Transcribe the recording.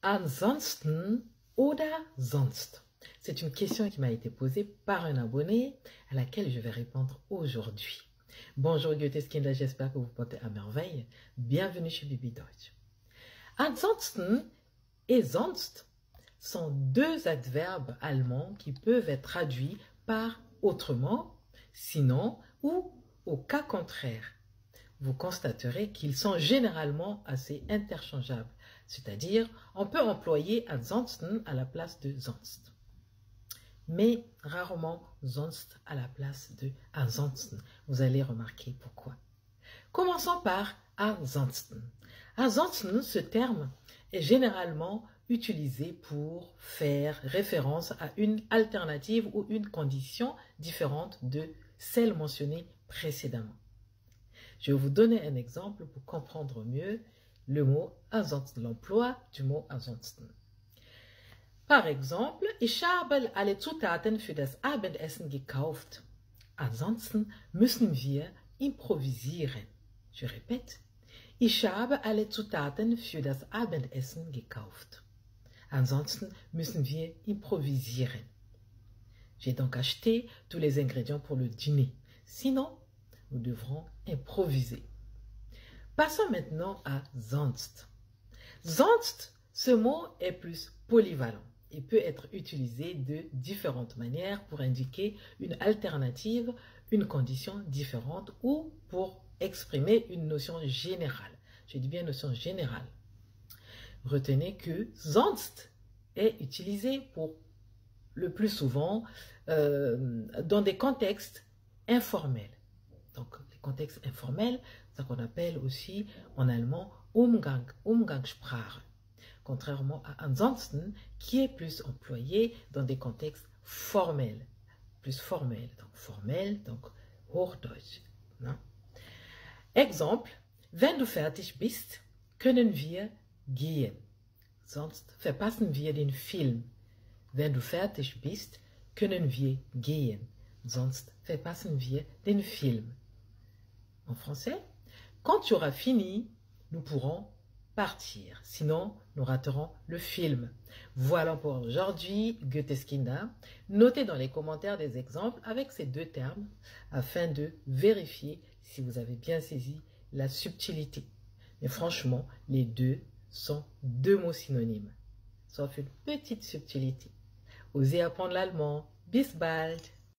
Ansonsten oder sonst? C'est une question qui m'a été posée par un abonné à laquelle je vais répondre aujourd'hui. Bonjour Goetheskinder, j'espère que vous portez à merveille. Bienvenue chez Bibi Deutsch. Ansonsten et sonst sont deux adverbes allemands qui peuvent être traduits par autrement, sinon ou au cas contraire. Vous constaterez qu'ils sont généralement assez interchangeables, c'est-à-dire on peut employer ansonsten à la place de sonst, mais rarement sonst à la place de ansonsten. Vous allez remarquer pourquoi. Commençons par ansonsten. Ansonsten, ce terme est généralement utilisé pour faire référence à une alternative ou une condition différente de celle mentionnée précédemment. Je vais vous donner un exemple pour comprendre mieux le mot ansonsten, l'emploi du mot ansonsten. Par exemple, ich habe alle Zutaten für das Abendessen gekauft. Ansonsten müssen wir improvisieren. Je répète, ich habe alle Zutaten für das Abendessen gekauft. Ansonsten müssen wir improvisieren. J'ai donc acheté tous les ingrédients pour le dîner. Sinon, nous devrons improviser. Passons maintenant à sonst. Sonst, ce mot est plus polyvalent et peut être utilisé de différentes manières pour indiquer une alternative, une condition différente ou pour exprimer une notion générale. Je dis bien notion générale. Retenez que sonst est utilisé pour le plus souvent dans des contextes informels. Donc, les contextes informels, c'est ce qu'on appelle aussi en allemand Umgangssprache, contrairement à ansonsten, qui est plus employé dans des contextes formels, plus formels, donc Hochdeutsch. Non? Exemple, wenn du fertig bist, können wir gehen. Sonst verpassen wir den Film. Wenn du fertig bist, können wir gehen. Sonst verpassen wir den Film. En français, quand tu auras fini, nous pourrons partir. Sinon, nous raterons le film. Voilà pour aujourd'hui, Goetheskinder. Notez dans les commentaires des exemples avec ces deux termes afin de vérifier si vous avez bien saisi la subtilité. Mais franchement, les deux sont deux mots synonymes, sauf une petite subtilité. Osez apprendre l'allemand. Bis bald!